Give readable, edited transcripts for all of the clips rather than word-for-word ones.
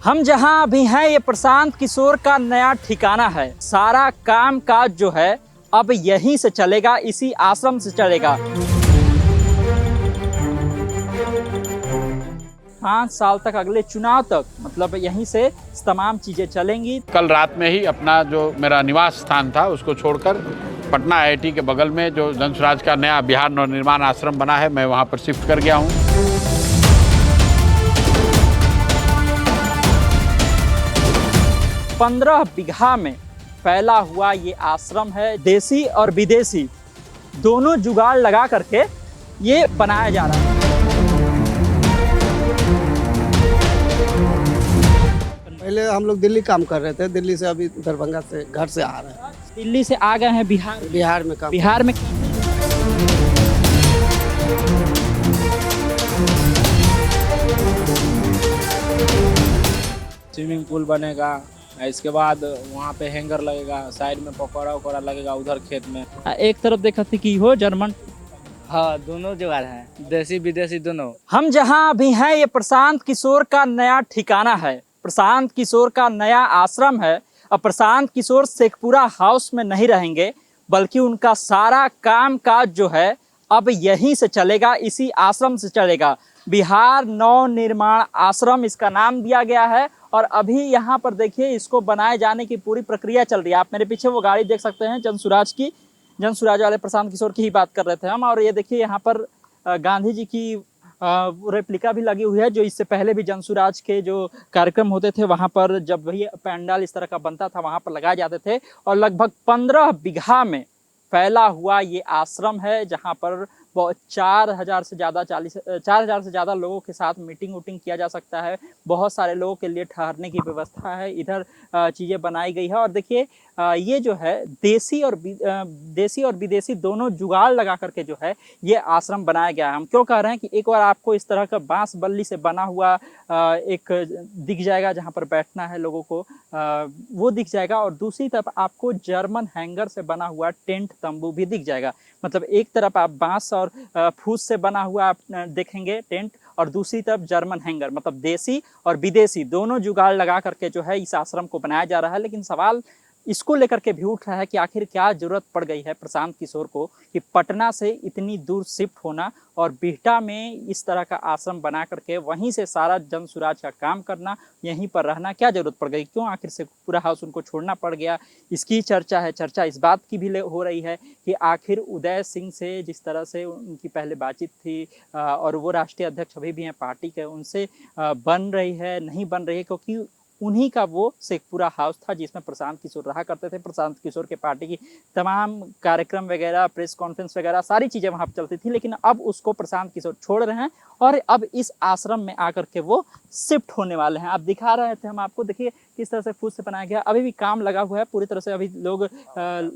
हम जहां अभी हैं ये प्रशांत किशोर का नया ठिकाना है। सारा काम काज जो है अब यहीं से चलेगा, इसी आश्रम से चलेगा। 5 साल तक, अगले चुनाव तक, मतलब यहीं से तमाम चीजें चलेंगी। कल रात में ही अपना जो मेरा निवास स्थान था उसको छोड़कर पटना आईआईटी के बगल में जो जनसुराज का नया बिहार नवनिर्माण आश्रम बना है, मैं वहां पर शिफ्ट कर गया हूं। 15 बीघा में फैला हुआ ये आश्रम है। देसी और विदेशी दोनों जुगाड़ लगा करके ये बनाया जा रहा है। पहले हम लोग दिल्ली काम कर रहे थे, दिल्ली से अभी दरभंगा से घर से आ रहे हैं। दिल्ली से आ गए हैं बिहार में काम। बिहार में स्विमिंग पूल बनेगा, इसके बाद वहाँ पे हैंगर लगेगा, साइड में पकौड़ा वकौड़ा लगेगा उधर खेत में। एक तरफ देखा थी कि हो जर्मन। हाँ, दोनों जुगाड़ हैं, देसी विदेशी दोनों। हम जहां अभी हैं ये प्रशांत किशोर का नया ठिकाना है, प्रशांत किशोर का नया आश्रम है। अब प्रशांत किशोर शेखपुरा हाउस में नहीं रहेंगे, बल्कि उनका सारा काम काज जो है अब यहीं से चलेगा, इसी आश्रम से चलेगा। बिहार नव निर्माण आश्रम इसका नाम दिया गया है। और अभी यहाँ पर देखिए, इसको बनाए जाने की पूरी प्रक्रिया चल रही है। आप मेरे पीछे वो गाड़ी देख सकते हैं, जनसुराज की, जनसुराज वाले प्रशांत किशोर की ही बात कर रहे थे हम। और ये देखिए यहाँ पर गांधी जी की रेप्लिका भी लगी हुई है, जो इससे पहले भी जनसुराज के जो कार्यक्रम होते थे वहाँ पर, जब भी पंडाल इस तरह का बनता था वहाँ पर लगाए जाते थे। और लगभग 15 बीघा में फैला हुआ ये आश्रम है, जहाँ पर 4,000 से ज़्यादा लोगों के साथ मीटिंग वूटिंग किया जा सकता है। बहुत सारे लोगों के लिए ठहरने की व्यवस्था है, इधर चीज़ें बनाई गई है। और देखिए ये जो है देसी और विदेशी दोनों जुगाड़ लगा करके जो है ये आश्रम बनाया गया है। हम क्यों कह रहे हैं कि एक बार आपको इस तरह का बांस बल्ली से बना हुआ एक दिख जाएगा जहाँ पर बैठना है लोगों को, वो दिख जाएगा। और दूसरी तरफ आपको जर्मन हैंगर से बना हुआ टेंट तंबू भी दिख जाएगा। मतलब एक तरफ आप बांस और फूस से बना हुआ आप देखेंगे टेंट, और दूसरी तरफ जर्मन हैंगर, मतलब देसी और विदेशी दोनों जुगाड़ लगा करके जो है इस आश्रम को बनाया जा रहा है। लेकिन सवाल इसको लेकर के भी उठ रहा है कि आखिर क्या जरूरत पड़ गई है प्रशांत किशोर को कि पटना से इतनी दूर शिफ्ट होना और बिहटा में इस तरह का आश्रम बना करके वहीं से सारा जनसुराज का काम करना, यहीं पर रहना, क्या जरूरत पड़ गई? क्यों आखिर से पूरा हाउस उनको छोड़ना पड़ गया? इसकी चर्चा है। चर्चा इस बात की भी हो रही है कि आखिर उदय सिंह से जिस तरह से उनकी पहले बातचीत थी, और वो राष्ट्रीय अध्यक्ष अभी भी हैं पार्टी के, उनसे बन रही है नहीं बन रही है, क्योंकि उन्हीं का वो शेखपुरा हाउस था जिसमें प्रशांत किशोर रहा करते थे। प्रशांत किशोर के पार्टी की तमाम कार्यक्रम वगैरह, प्रेस कॉन्फ्रेंस वगैरह, सारी चीज़ें वहाँ पर चलती थी। लेकिन अब उसको प्रशांत किशोर छोड़ रहे हैं और अब इस आश्रम में आकर के वो शिफ्ट होने वाले हैं। आप दिखा रहे थे हम आपको, देखिए किस तरह से फूड से बनाया गया। अभी भी काम लगा हुआ है पूरी तरह से, अभी लोग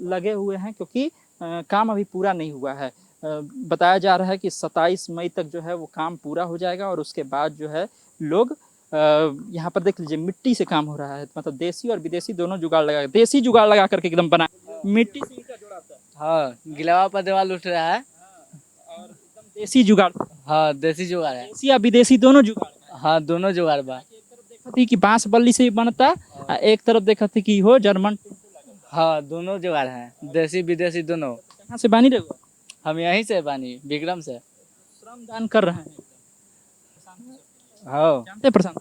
लगे हुए हैं क्योंकि काम अभी पूरा नहीं हुआ है। बताया जा रहा है कि 27 मई तक जो है वो काम पूरा हो जाएगा और उसके बाद जो है लोग यहाँ पर देख लीजिए मिट्टी से काम हो रहा है। मतलब देसी और विदेशी दोनों जुगाड़ लगा, देसी जुगाड़ लगा करके एकदम बना, मिट्टी से ईंटा जोड़ा था। हाँ, गिलावा पर दीवार उठ रहा है। और एकदम देसी जुगाड़। हाँ, देसी जुगाड़ है। देसी या विदेशी दोनों जुगाड़। हाँ, दोनों जुगाड़ बा। एक तरफ देखा थी कि बांस बल्ली से बनता, एक तरफ देखा थी कि हो जर्मन। हाँ, दोनों जुगाड़ हैं, देसी विदेशी दोनों। कहाँ से बानी रहे? हम यहीं से बानी, विक्रम से। श्रमदान कर रहे हैं। हाँ, जानते हैं प्रशांत?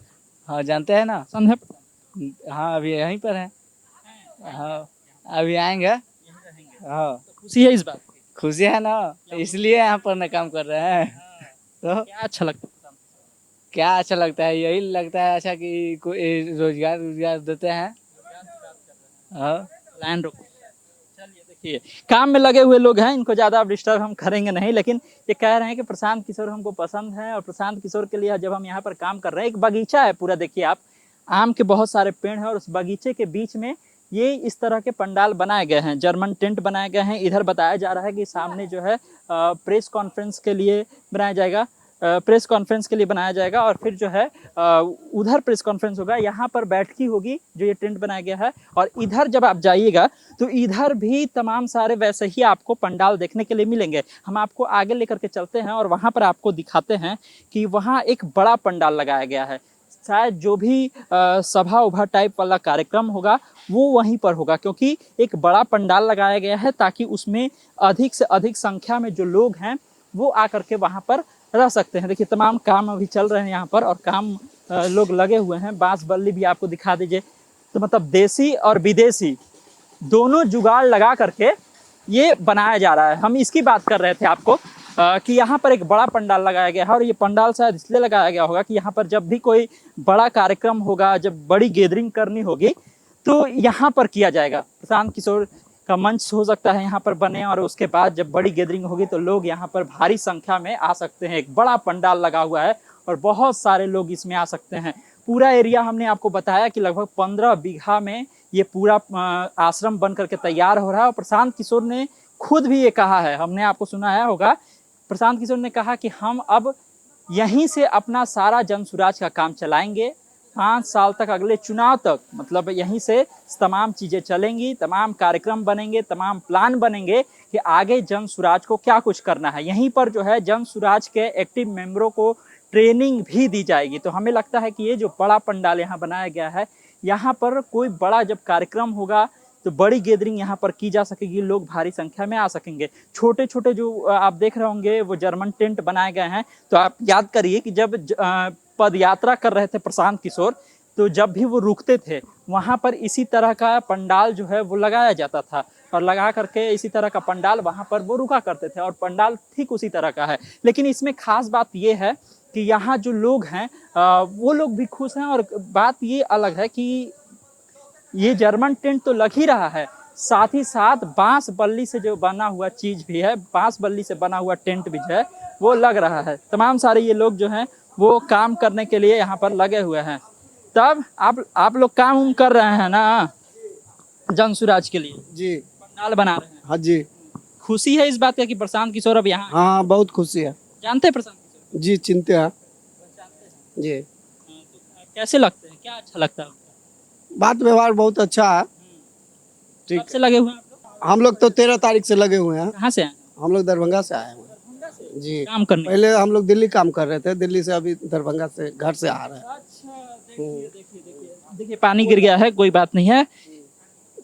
हाँ जानते हैं ना। पसंद है? हाँ, अभी यहीं पर हैं। हाँ, अभी आएंगे। हाँ, खुशी है इस बात की? खुशी है ना, इसलिए यहाँ पर ना काम कर रहे हैं। तो क्या अच्छा लगता है? क्या अच्छा लगता है? यही लगता है अच्छा कि कोई रोजगार देते हैं। हाँ, लाइन रोको। चलिए देखिए, काम में लगे हुए लोग हैं, इनको ज़्यादा अब डिस्टर्ब हम करेंगे नहीं। लेकिन ये कह रहे हैं कि प्रशांत किशोर हमको पसंद है, और प्रशांत किशोर के लिए जब हम यहाँ पर काम कर रहे हैं, एक बगीचा है पूरा, देखिए आप, आम के बहुत सारे पेड़ हैं, और उस बगीचे के बीच में ये इस तरह के पंडाल बनाए गए हैं, जर्मन टेंट बनाए गए हैं। इधर बताया जा रहा है कि सामने जो है प्रेस कॉन्फ्रेंस के लिए बनाया जाएगा, बनाया जाएगा। और फिर जो है उधर प्रेस कॉन्फ्रेंस होगा, यहाँ पर बैठकी होगी जो ये टेंट बनाया गया है। और इधर जब आप जाइएगा तो इधर भी तमाम सारे वैसे ही आपको पंडाल देखने के लिए मिलेंगे। हम आपको आगे लेकर के चलते हैं और वहाँ पर आपको दिखाते हैं कि वहाँ एक बड़ा पंडाल लगाया गया है। शायद जो भी सभा उभा टाइप वाला कार्यक्रम होगा वो वहीं पर होगा, क्योंकि एक बड़ा पंडाल लगाया गया है ताकि उसमें अधिक से अधिक संख्या में जो लोग हैं वो आकर के वहाँ पर रह सकते हैं। देखिए तमाम काम अभी चल रहे हैं यहाँ पर, और काम लोग लगे हुए हैं। बांस बल्ली भी आपको दिखा दीजिए, तो मतलब देसी और विदेशी दोनों जुगाड़ लगा करके ये बनाया जा रहा है। हम इसकी बात कर रहे थे आपको कि यहाँ पर एक बड़ा पंडाल लगाया गया है, और ये पंडाल शायद इसलिए लगाया गया होगा कि यहाँ पर जब भी कोई बड़ा कार्यक्रम होगा, जब बड़ी गैदरिंग करनी होगी तो यहाँ पर किया जाएगा। प्रशांत किशोर का मंच हो सकता है यहाँ पर बने, और उसके बाद जब बड़ी गैदरिंग होगी तो लोग यहाँ पर भारी संख्या में आ सकते हैं। एक बड़ा पंडाल लगा हुआ है और बहुत सारे लोग इसमें आ सकते हैं। पूरा एरिया हमने आपको बताया कि लगभग 15 बीघा में ये पूरा आश्रम बन करके तैयार हो रहा है। और प्रशांत किशोर ने खुद भी ये कहा है, हमने आपको सुनाया होगा, प्रशांत किशोर ने कहा कि हम अब यहीं से अपना सारा जन सुराज का काम चलाएंगे 5 साल तक, अगले चुनाव तक, मतलब यहीं से तमाम चीज़ें चलेंगी, तमाम कार्यक्रम बनेंगे, तमाम प्लान बनेंगे कि आगे जन सुराज को क्या कुछ करना है। यहीं पर जो है जन सुराज के एक्टिव मेंबरों को ट्रेनिंग भी दी जाएगी। तो हमें लगता है कि ये जो बड़ा पंडाल यहाँ बनाया गया है, यहाँ पर कोई बड़ा जब कार्यक्रम होगा तो बड़ी गैदरिंग यहाँ पर की जा सकेगी, लोग भारी संख्या में आ सकेंगे। छोटे छोटे जो आप देख रहे होंगे वो जर्मन टेंट बनाए गए हैं। तो आप याद करिए कि जब पद यात्रा कर रहे थे प्रशांत किशोर, तो जब भी वो रुकते थे वहाँ पर इसी तरह का पंडाल जो है वो लगाया जाता था, और लगा करके इसी तरह का पंडाल वहाँ पर वो रुका करते थे, और पंडाल ठीक उसी तरह का है। लेकिन इसमें खास बात ये है कि यहाँ जो लोग हैं वो लोग भी खुश हैं, और बात ये अलग है कि ये जर्मन टेंट तो लग ही रहा है, साथ ही साथ बांस बल्ली से जो बना हुआ चीज भी है, बांस बल्ली से बना हुआ टेंट भी है वो लग रहा है। तमाम सारे ये लोग जो हैं वो काम करने के लिए यहाँ पर लगे हुए हैं। तब आप लोग काम कर रहे हैं ना जन सुराज के लिए? जी, पंडाल बना रहे हैं। हाँ जी। खुशी है इस बात का कि प्रशांत किशोर अब यहाँ? हाँ, बहुत खुशी है। जानते हैं प्रशांत किशोर? जी, चिंते हैं जी। तो कैसे लगते हैं, क्या अच्छा लगता है? बात व्यवहार बहुत अच्छा है। कब से लगे हुए हैं आप लोग? हम लोग तो 13 तारीख से लगे हुए हैं। कहाँ से आए? हम लोग दरभंगा से आए हुए हैं जी। काम करने? पहले हम लोग दिल्ली काम कर रहे थे, दिल्ली से अभी दरभंगा से घर से आ रहे हैं। अच्छा, देखिए पानी गिर गया है, कोई बात नहीं है।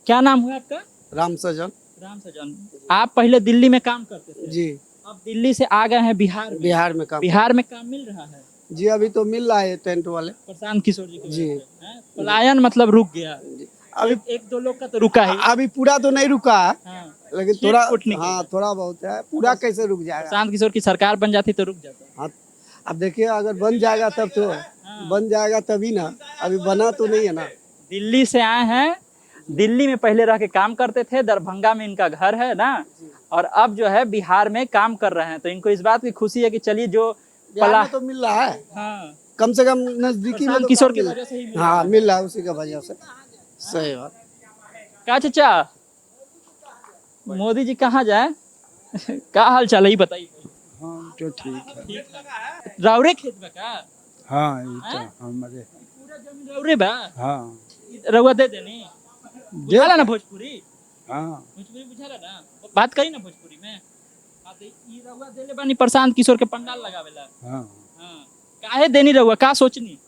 क्या नाम हुआ आपका? राम सजन। राम सजन। आप पहले दिल्ली में काम करते थे जी, अब दिल्ली से आ गए हैं बिहार में? बिहार में काम। बिहार में काम मिल रहा है जी, अभी तो मिल रहा है टेंट वाले प्रशांत किशोर जी को जी। पलायन मतलब रुक गया अभी एक दो लोग का तो रुका है। अभी पूरा तो नहीं रुका है, हाँ। लेकिन सीट थोड़ा, फुटने की हाँ थोड़ा बहुत है। पूरा कैसे रुक जाएगा? प्रशांत किशोर की सरकार बन जाती तो रुक जाता। हाँ, अब देखिए अगर बन जाएगा तब तो बन जाएगा तभी ना, अभी बना तो नहीं है ना। दिल्ली से आए हैं, दिल्ली में पहले रह के काम करते थे, दरभंगा में इनका घर है ना, और अब जो है बिहार में काम कर रहे हैं। तो इनको इस बात की खुशी है कि चलिए जो पला तो मिल रहा है, हाँ, कम से कम नजदीकी में तो किशोर की वजह से ही हाँ मिल रहा है, उसी का वजह से। सही बात। क्या चाचा, मोदी जी कहाँ जाए? क्या हाल चाल है बताइए। हाँ तो ठीक है। रावरे खेत बा का? हाँ ये तो हमारे पूरा जमीन रावरे बा? हाँ रउआ दे देनी बुझाला ना भोजपुरी? हाँ भोजपुरी बुझाला ना, बात करी ना भोजपुरी में। हाँ तो ई रउआ देले बानी प्रशांत किशोर के पंडाल लगावेला। हाँ हाँ, काहे देनी रउआ, का सोचनी?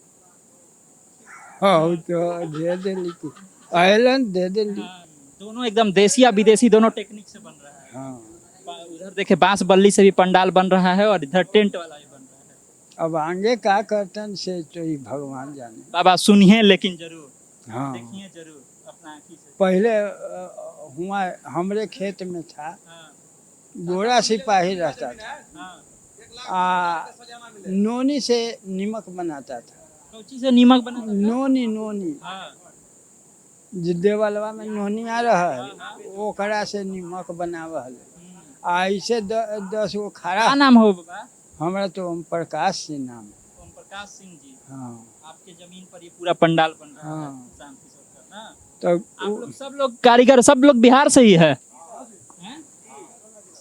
हाँ तो दे देनी थी, आयरन दे देनी। हाँ, दोनों एकदम देसी या विदेशी दोनों टेक्निक से बन रहा है। हाँ उधर देखे बांस बल्ली से भी पंडाल बन रहा है और इधर टेंट वाला भी बन रहा है। अब आगे क्या करतन से तो ही भगवान जाने। बाबा सुनिए लेकिन जरूर, हाँ देखिए जरूर अपना आँखी से। पहले हुआ हमारे खेत में था, हाँ, गोरा सिपाही रहता था, हाँ। नोनी से नीमक बनाता था। कौची से नीमक बना? नोनी नोनी हाँ, देवलवा में नोनी आ रहा है, ओकरा से नीमक बनावल। ऐसे 10 गो खड़ा। क्या नाम हो बाबा? हमारा तो ओम प्रकाश सिंह नाम है। ओम प्रकाश सिंह जी। हाँ आपके जमीन पर ये पूरा पंडाल बन रहा है हाँ। प्रशांत किशोर का ना? तो आप लोग सब लोग कारीगर, सब लोग बिहार से ही है? हैं?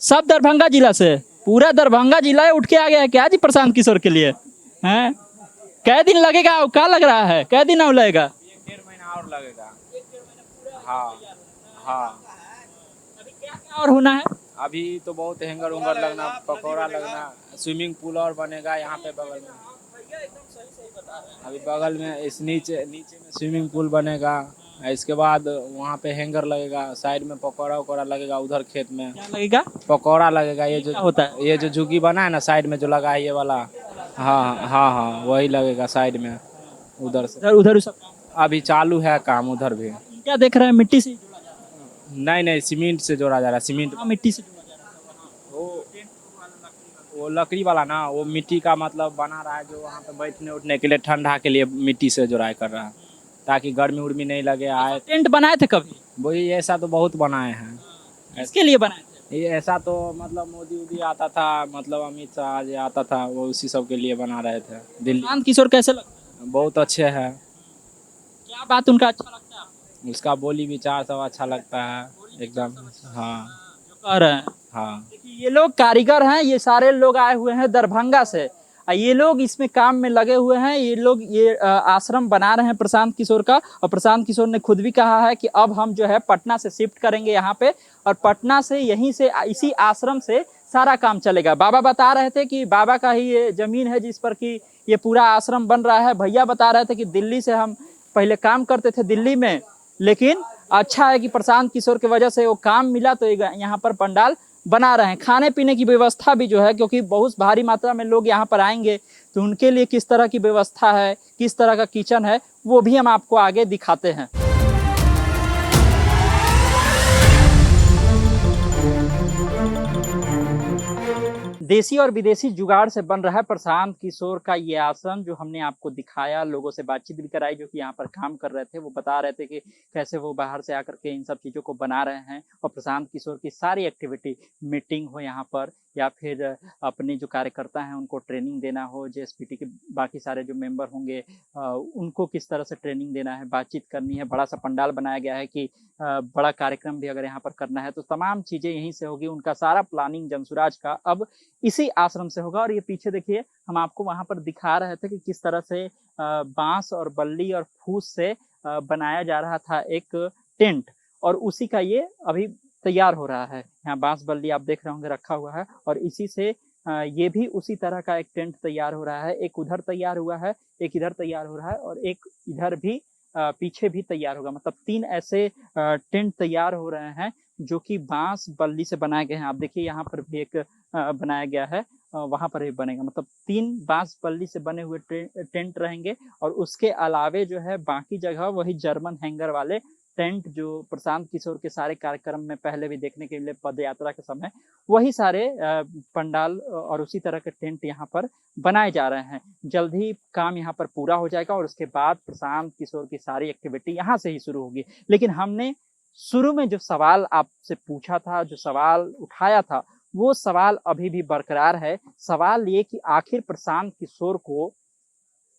सब दरभंगा जिला से? पूरा दरभंगा जिला उठ के आ गया है क्या जी प्रशांत किशोर के लिए? हैं? कै दिन लगेगा? क्या लग रहा है, कै दिन और लगेगा? 1-1.5 महीना और लगेगा। हाँ हाँ। अभी क्या क्या और होना है? अभी तो बहुत हैंगर उंगर लगना, पकौड़ा लगना, स्विमिंग पूल और बनेगा यहाँ पे बगल में। अभी बगल में इस नीचे नीचे में स्विमिंग पूल बनेगा। इसके बाद वहाँ पे हैंगर लगेगा, साइड में पकौड़ा वकौड़ा लगेगा, उधर खेत में क्या लगेगा? पकौड़ा लगेगा। ये जो क्या होता है? ये जो झुग्गी बना है ना साइड में जो लगा है ये वाला, हाँ हाँ हाँ वही लगेगा साइड में उधर से। उधर उधर सब काम अभी चालू है काम उधर भी। क्या देख रहे हैं? मिट्टी से ही जोड़ा जा रहा है। नहीं नहीं सीमेंट से जोड़ा जा रहा है, सीमेंट। हाँ, मिट्टी से जोड़ा जा रहा है। वो लकड़ी वाला ना, वो मिट्टी का मतलब बना रहा है जो वहाँ पे बैठने उठने के लिए, ठंडा के लिए मिट्टी से जोड़ाई कर रहा है ताकि गर्मी उर्मी नहीं लगे आए। टेंट बनाए थे कभी? वही ऐसा तो बहुत बनाए हैं। इसके लिए बनाए थे? ये ऐसा तो मतलब मोदी उदी आता था, मतलब अमित शाह जी आता था, वो उसी सब के लिए बना रहे थे दिल्ली। प्रशांत किशोर कैसे लगता है? बहुत अच्छे हैं। क्या बात उनका अच्छा लगता है आपको? उसका बोली विचार सब अच्छा लगता है एकदम। हाँ जो कह रहे हैं। हाँ देखिए, ये लोग कारीगर हैं, ये सारे लोग आए हुए हैं दरभंगा से। ये लोग इसमें काम में लगे हुए हैं। ये लोग ये आश्रम बना रहे हैं प्रशांत किशोर का। और प्रशांत किशोर ने खुद भी कहा है कि अब हम जो है पटना से शिफ्ट करेंगे यहाँ पे, और पटना से यहीं से इसी आश्रम से सारा काम चलेगा। बाबा बता रहे थे कि बाबा का ही ये जमीन है जिस पर कि ये पूरा आश्रम बन रहा है। भैया बता रहे थे कि दिल्ली से हम पहले काम करते थे दिल्ली में, लेकिन अच्छा है कि प्रशांत किशोर की वजह से वो काम मिला तो यहाँ पर पंडाल बना रहे हैं। खाने पीने की व्यवस्था भी जो है, क्योंकि बहुत भारी मात्रा में लोग यहाँ पर आएंगे तो उनके लिए किस तरह की व्यवस्था है, किस तरह का किचन है, वो भी हम आपको आगे दिखाते हैं। देसी और विदेशी जुगाड़ से बन रहा है प्रशांत किशोर का ये आश्रम, जो हमने आपको दिखाया। लोगों से बातचीत भी कराई जो कि यहाँ पर काम कर रहे थे। वो बता रहे थे कि कैसे वो बाहर से आकर के इन सब चीज़ों को बना रहे हैं। और प्रशांत किशोर की सारी एक्टिविटी, मीटिंग हो यहाँ पर या फिर अपने जो कार्यकर्ता हैं उनको ट्रेनिंग देना हो, जेएसपीटी के बाकी सारे जो मेंबर होंगे उनको किस तरह से ट्रेनिंग देना है, बातचीत करनी है। बड़ा सा पंडाल बनाया गया है कि बड़ा कार्यक्रम भी अगर यहाँ पर करना है तो तमाम चीज़ें यहीं से होगी। उनका सारा प्लानिंग जनसुराज का अब इसी आश्रम से होगा। और ये पीछे देखिए, हम आपको वहां पर दिखा रहे थे कि किस तरह से बांस और बल्ली और फूस से बनाया जा रहा था एक टेंट, और उसी का ये अभी तैयार हो रहा है। यहाँ बांस बल्ली आप देख रहे होंगे रखा हुआ है, और इसी से ये भी उसी तरह का एक टेंट तैयार हो रहा है। एक उधर तैयार हुआ है, एक इधर तैयार हो रहा है, और एक इधर भी पीछे भी तैयार होगा। मतलब 3 ऐसे टेंट तैयार हो रहे हैं जो कि बांस बल्ली से बनाए गए हैं। आप देखिए यहाँ पर भी एक बनाया गया है, वहां पर भी बनेगा। मतलब 3 बांस बल्ली से बने हुए टेंट रहेंगे, और उसके अलावे जो है बाकी जगह वही जर्मन हैंगर वाले टेंट जो प्रशांत किशोर के सारे कार्यक्रम में पहले भी देखने के लिए पद यात्रा के समय वही सारे पंडाल और उसी तरह के टेंट यहाँ पर बनाए जा रहे हैं। जल्द ही काम यहाँ पर पूरा हो जाएगा और उसके बाद प्रशांत किशोर की सारी एक्टिविटी यहाँ से ही शुरू होगी। लेकिन हमने शुरू में जो सवाल आपसे पूछा था, जो सवाल उठाया था, वो सवाल अभी भी बरकरार है। सवाल ये कि आखिर प्रशांत किशोर को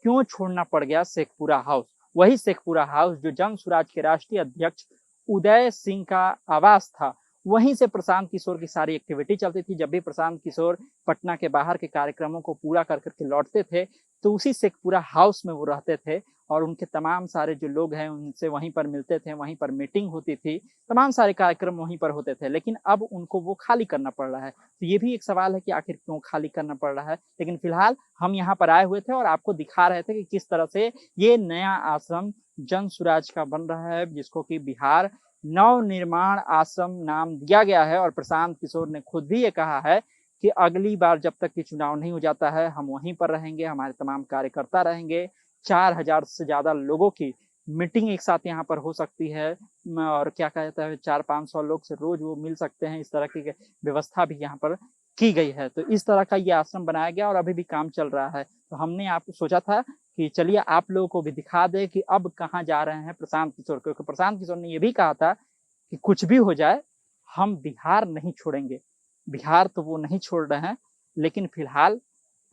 क्यों छोड़ना पड़ गया शेखपुरा हाउस। वही शेखपुरा हाउस जो जनसुराज के राष्ट्रीय अध्यक्ष उदय सिंह का आवास था, वहीं से प्रशांत किशोर की सारी एक्टिविटी चलती थी। जब भी प्रशांत किशोर पटना के बाहर के कार्यक्रमों को पूरा कर करके लौटते थे तो उसी शेखपुरा हाउस में वो रहते थे, और उनके तमाम सारे जो लोग हैं उनसे वहीं पर मिलते थे, वहीं पर मीटिंग होती थी, तमाम सारे कार्यक्रम वहीं पर होते थे। लेकिन अब उनको वो खाली करना पड़ रहा है। तो ये भी एक सवाल है कि आखिर क्यों खाली करना पड़ रहा है। लेकिन फिलहाल हम यहाँ पर आए हुए थे और आपको दिखा रहे थे कि किस तरह से ये नया आश्रम जनसुराज का बन रहा है, जिसको कि बिहार नव निर्माण आश्रम नाम दिया गया है। और प्रशांत किशोर ने खुद भी ये कहा है कि अगली बार जब तक कि चुनाव नहीं हो जाता है हम वहीं पर रहेंगे, हमारे तमाम कार्यकर्ता रहेंगे। 4000 से ज्यादा लोगों की मीटिंग एक साथ यहाँ पर हो सकती है, और क्या कहता है 400-500 लोग से रोज वो मिल सकते हैं। इस तरह की व्यवस्था भी यहाँ पर की गई है। तो इस तरह का ये आश्रम बनाया गया और अभी भी काम चल रहा है। तो हमने आपको सोचा था कि चलिए आप लोगों को भी दिखा दे कि अब कहाँ जा रहे हैं प्रशांत किशोर, क्योंकि प्रशांत किशोर ने ये भी कहा था कि कुछ भी हो जाए हम बिहार नहीं छोड़ेंगे। बिहार तो वो नहीं छोड़ रहे हैं, लेकिन फिलहाल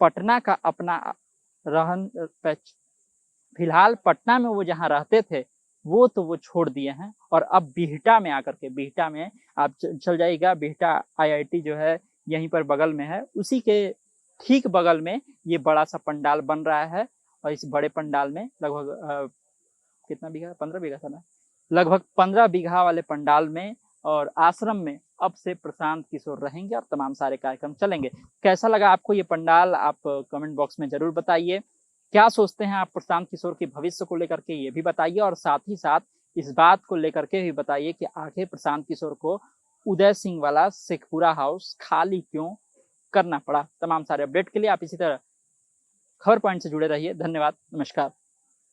पटना का अपना रहन फिलहाल पटना में वो जहाँ रहते थे वो तो वो छोड़ दिए हैं, और अब बिहटा में आकर के, बिहटा में आप चल जाइएगा, बिहटा IIT जो है यहीं पर बगल में है, उसी के ठीक बगल में ये बड़ा सा पंडाल बन रहा है। और इस बड़े पंडाल में लगभग कितना बीघा, 15 बीघा था ना, लगभग 15 बीघा वाले पंडाल में और आश्रम में अब से प्रशांत किशोर रहेंगे और तमाम सारे कार्यक्रम चलेंगे। कैसा लगा आपको ये पंडाल, आप कमेंट बॉक्स में जरूर बताइए। क्या सोचते हैं आप प्रशांत किशोर के भविष्य को लेकर के, ये भी बताइए। और साथ ही साथ इस बात को लेकर के भी बताइए कि आखिर प्रशांत किशोर को उदय सिंह वाला शेखपुरा हाउस खाली क्यों करना पड़ा। तमाम सारे अपडेट के लिए आप इसी तरह खबर पॉइंट से जुड़े रहिए। धन्यवाद, नमस्कार।